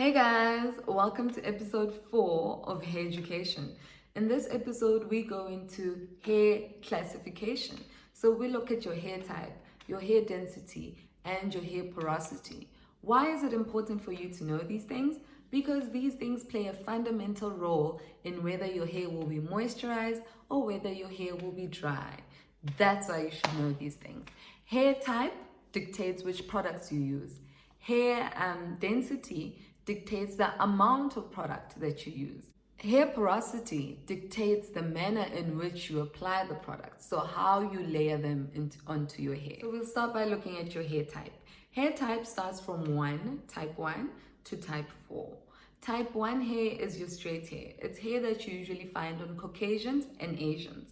Hey guys, welcome to episode 4 of Hairducation. In this episode, we go into hair classification. So we look at your hair type, your hair density, and your hair porosity. Why is it important for you to know these things? Because these things play a fundamental role in whether your hair will be moisturized or whether your hair will be dry. That's why you should know these things. Hair type dictates which products you use. Hair density dictates the amount of product that you use. Hair porosity dictates the manner in which you apply the products, so how you layer them onto your hair. So we'll start by looking at your hair type. Hair type starts from type 1 to type 4. Type 1 hair is your straight hair. It's hair that you usually find on Caucasians and Asians.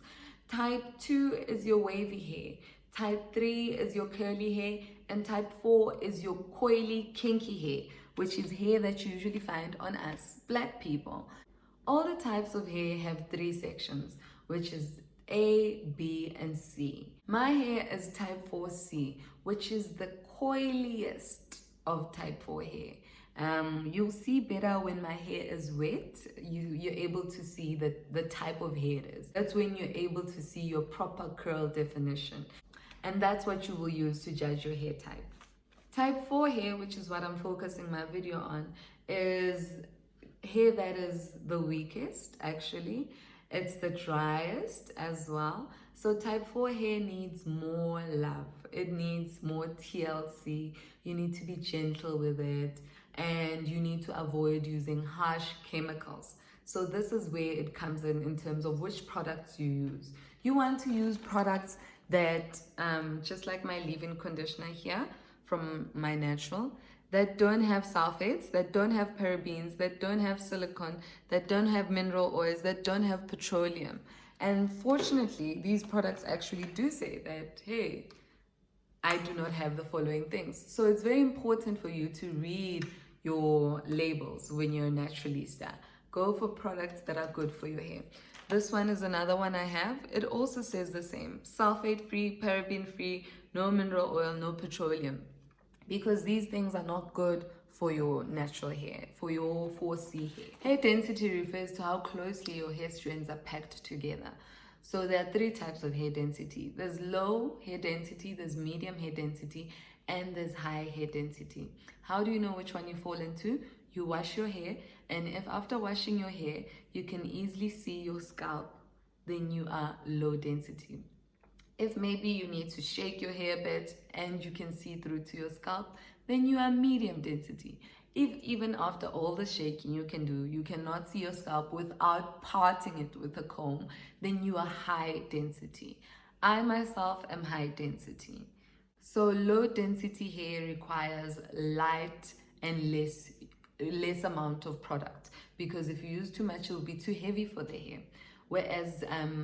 Type 2 is your wavy hair. Type 3 is your curly hair. And type 4 is your coily, kinky hair, which is hair that you usually find on us, black people. All the types of hair have 3 sections, which is A, B, and C. My hair is type 4C, which is the coiliest of type 4 hair. You'll see better when my hair is wet. You're able to see the type of hair it is. That's when you're able to see your proper curl definition. And that's what you will use to judge your hair type. Type 4 hair, which is what I'm focusing my video on, is hair that is the weakest, actually. It's the driest as well. So type 4 hair needs more love. It needs more TLC. You need to be gentle with it. And you need to avoid using harsh chemicals. So this is where it comes in terms of which products you use. You want to use products that, just like my leave-in conditioner here from My Natural, that don't have sulfates, that don't have parabens, that don't have silicone, that don't have mineral oils, that don't have petroleum. And fortunately, these products actually do say that, hey, I do not have the following things. So it's very important for you to read your labels when you're a naturalista. Go for products that are good for your hair. This one is another one I have. It also says the same. Sulfate-free, paraben-free, no mineral oil, no petroleum. Because these things are not good for your natural hair, for your 4C hair. Hair density refers to how closely your hair strands are packed together. So there are 3 types of hair density. There's low hair density, there's medium hair density, and there's high hair density. How do you know which one you fall into? You wash your hair, and if after washing your hair, you can easily see your scalp, then you are low density. If maybe you need to shake your hair a bit and you can see through to your scalp, then you are medium density. If even after all the shaking you can do, you cannot see your scalp without parting it with a comb, then you are high density. I myself am high density. So low density hair requires light and less amount of product, because if you use too much, it will be too heavy for the hair. Whereas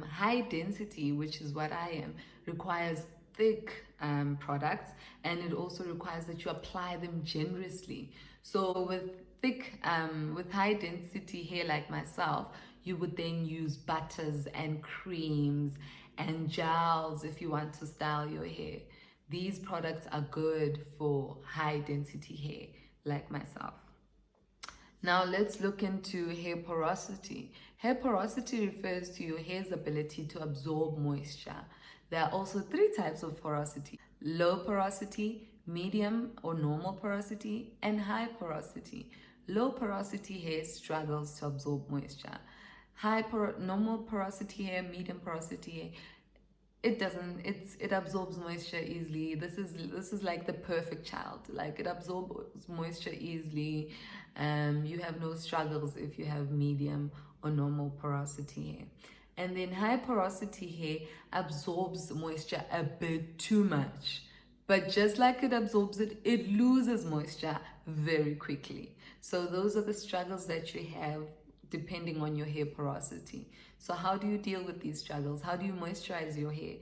high density, which is what I am, requires thick products, and it also requires that you apply them generously. So with high density hair like myself, you would then use butters and creams and gels if you want to style your hair. These products are good for high density hair like myself. Now let's look into hair porosity. Hair porosity refers to your hair's ability to absorb moisture. There are also 3 types of porosity: low porosity, medium or normal porosity, and high porosity. Low porosity hair struggles to absorb moisture. Normal porosity hair, medium porosity hair, it absorbs moisture easily. This is like the perfect child. Like, it absorbs moisture easily. You have no struggles if you have medium or normal porosity hair. And then high porosity hair absorbs moisture a bit too much. But just like it absorbs it, it loses moisture very quickly. So those are the struggles that you have depending on your hair porosity. So how do you deal with these struggles? How do you moisturize your hair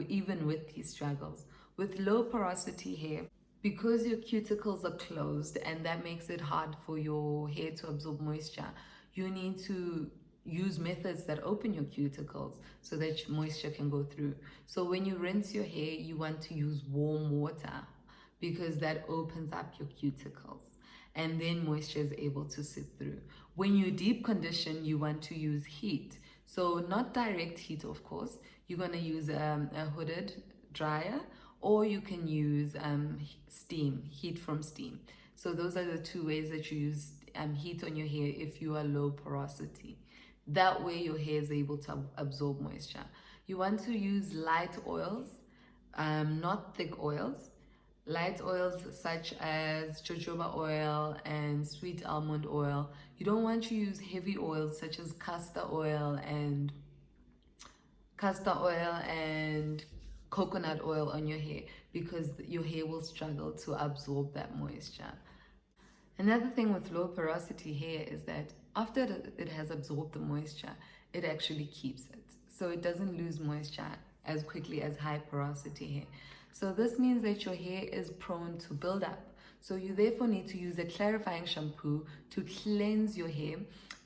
even with these struggles? With low porosity hair, because your cuticles are closed and that makes it hard for your hair to absorb moisture, you need to use methods that open your cuticles so that moisture can go through. So when you rinse your hair, you want to use warm water because that opens up your cuticles. and then moisture is able to seep through. When you deep condition, you want to use heat. So not direct heat, of course. You're going to use a hooded dryer, or you can use steam, heat from steam. So those are the two ways that you use heat on your hair if you are low porosity. That way your hair is able to absorb moisture. You want to use light oils, not thick oils. Light oils such as jojoba oil and sweet almond oil. You don't want to use heavy oils such as castor oil and coconut oil on your hair, because your hair will struggle to absorb that moisture. Another thing with low porosity hair is that after it has absorbed the moisture, it actually keeps it. So it doesn't lose moisture as quickly as high porosity hair. So this means that your hair is prone to build up. So you therefore need to use a clarifying shampoo to cleanse your hair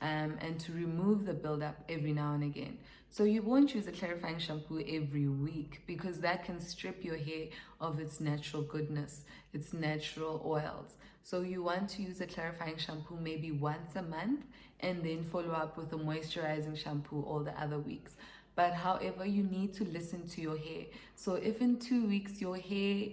and to remove the buildup every now and again. So you won't use a clarifying shampoo every week, because that can strip your hair of its natural goodness, its natural oils. So you want to use a clarifying shampoo maybe once a month, and then follow up with a moisturizing shampoo all the other weeks. But however, you need to listen to your hair. So if in 2 weeks your hair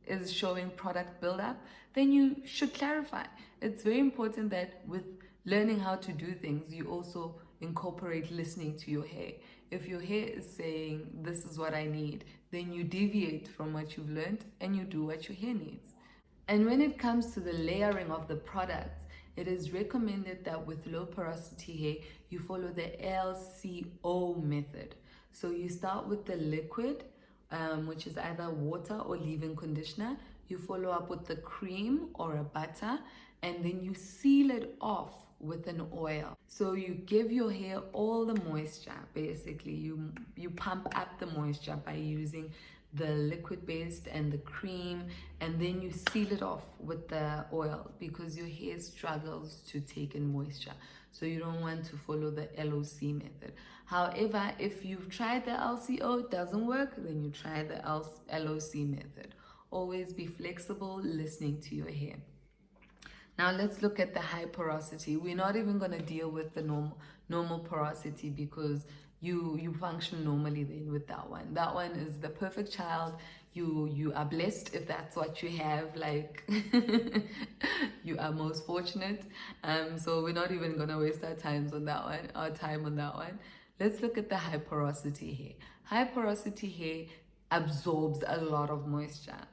is showing product buildup, then you should clarify. It's very important that with learning how to do things, you also incorporate listening to your hair. If your hair is saying, this is what I need, then you deviate from what you've learned and you do what your hair needs. And when it comes to the layering of the products, it is recommended that with low porosity hair, you follow the LCO method. So you start with the liquid, which is either water or leave-in conditioner. You follow up with the cream or a butter, and then you seal it off with an oil. So you give your hair all the moisture. Basically, you pump up the moisture by using the liquid based and the cream, and then you seal it off with the oil, because your hair struggles to take in moisture. So you don't want to follow the LOC method. However, if you've tried the LCO, it doesn't work, then you try the LOC method. Always be flexible, listening to your hair. Now let's look at the high porosity. We're not even going to deal with the normal porosity, because you function normally then with that one. That one is the perfect child. You are blessed if that's what you have. Like you are most fortunate. So we're not even gonna waste our time on that one. Let's look at the high porosity hair. High porosity hair absorbs a lot of moisture.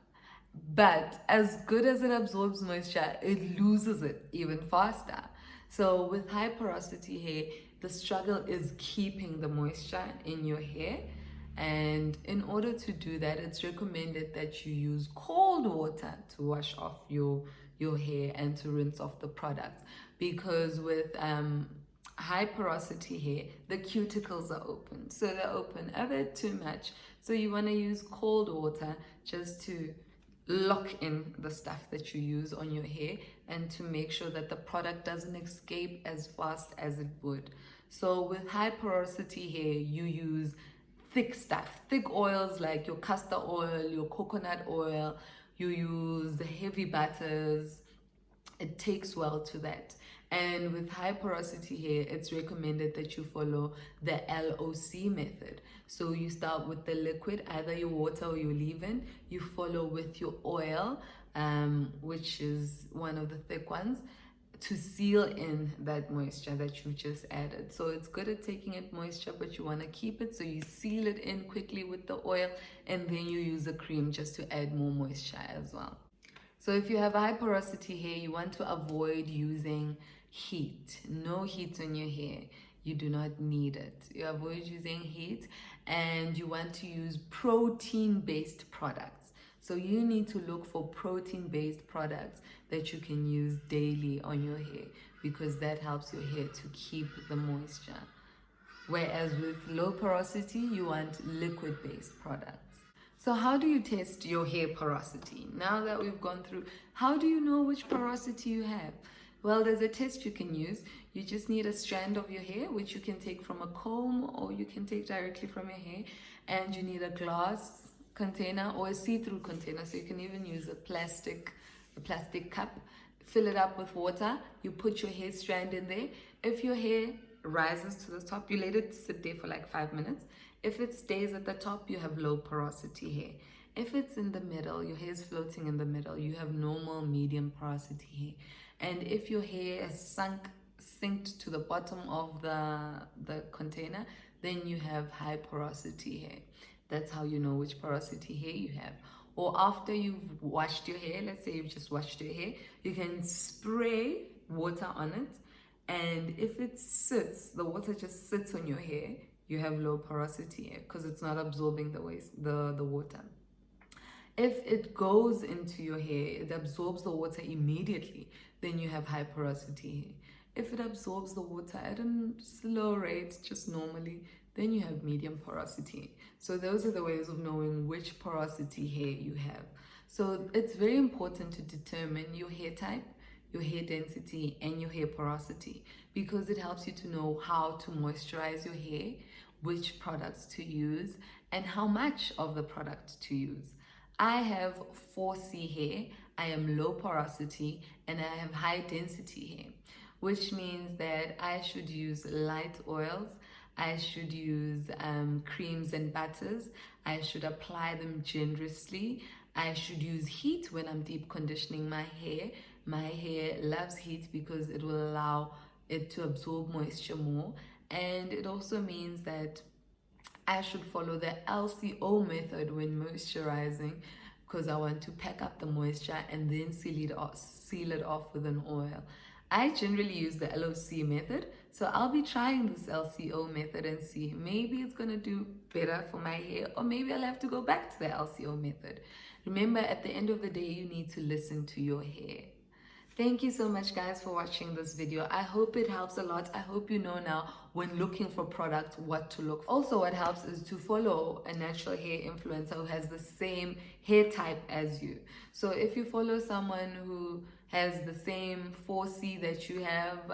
But as good as it absorbs moisture, it loses it even faster. So with high porosity hair, the struggle is keeping the moisture in your hair. And in order to do that, it's recommended that you use cold water to wash off your hair and to rinse off the products. Because with high porosity hair, the cuticles are open. So they're open a bit too much. So you want to use cold water just to lock in the stuff that you use on your hair, and to make sure that the product doesn't escape as fast as it would. So with high porosity hair, you use thick stuff, thick oils like your castor oil, your coconut oil, you use the heavy butters. It takes well to that. And with high porosity hair, it's recommended that you follow the LOC method. So you start with the liquid, either your water or your leave-in. You follow with your oil, which is one of the thick ones, to seal in that moisture that you just added. So it's good at taking in moisture, but you want to keep it. So you seal it in quickly with the oil, and then you use a cream just to add more moisture as well. So if you have high porosity hair, you want to avoid using heat. No heat on your hair. You do not need it. You avoid using heat, and you want to use protein-based products. So you need to look for protein-based products that you can use daily on your hair, because that helps your hair to keep the moisture. Whereas with low porosity, you want liquid-based products. So how do you test your hair porosity? Now that we've gone through, how do you know which porosity you have? Well, there's a test you can use. You just need a strand of your hair, which you can take from a comb or you can take directly from your hair. And you need a glass container or a see-through container. So you can even use a plastic cup fill it up with water, you put your hair strand in there. If your hair rises to the top, you let it sit there for like 5 minutes. If it stays at the top, you have low porosity hair. If it's in the middle, your hair is floating in the middle, you have normal medium porosity hair. And if your hair is synced to the bottom of the container, then you have high porosity hair. That's how you know which porosity hair you have. Or after you've washed your hair, let's say you've just washed your hair, you can spray water on it. And if it sits, the water just sits on your hair, you have low porosity hair because it's not absorbing the water. If it goes into your hair, it absorbs the water immediately, then you have high porosity hair. If it absorbs the water at a slow rate, just normally, then you have medium porosity. So those are the ways of knowing which porosity hair you have. So it's very important to determine your hair type, your hair density, and your hair porosity, because it helps you to know how to moisturize your hair, which products to use, and how much of the product to use. I have 4C hair, I am low porosity, and I have high density hair, which means that I should use light oils, I should use creams and butters, I should apply them generously, I should use heat when I'm deep conditioning my hair. My hair loves heat because it will allow it to absorb moisture more, and it also means that I should follow the LCO method when moisturizing, because I want to pack up the moisture and then seal it off with an oil. I generally use the LOC method, so I'll be trying this LCO method and see. Maybe it's going to do better for my hair, or maybe I'll have to go back to the LCO method. Remember, at the end of the day, you need to listen to your hair. Thank you so much, guys, for watching this video. I hope it helps a lot. I hope you know now when looking for product what to look for. Also, what helps is to follow a natural hair influencer who has the same hair type as you. So if you follow someone who has the same 4C that you have,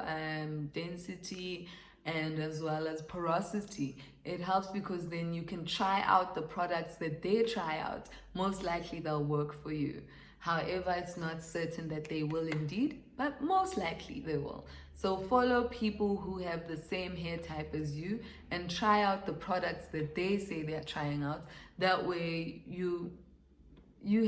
density, and as well as porosity, it helps because then you can try out the products that they try out. Most likely they'll work for you. However, it's not certain that they will indeed, but most likely they will. So follow people who have the same hair type as you and try out the products that they say they're trying out. That way you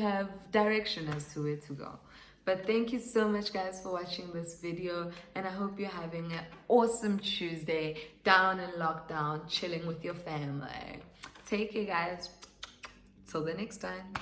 have direction as to where to go. But thank you so much, guys, for watching this video, and I hope you're having an awesome Tuesday down in lockdown, chilling with your family. Take care, guys. Till the next time.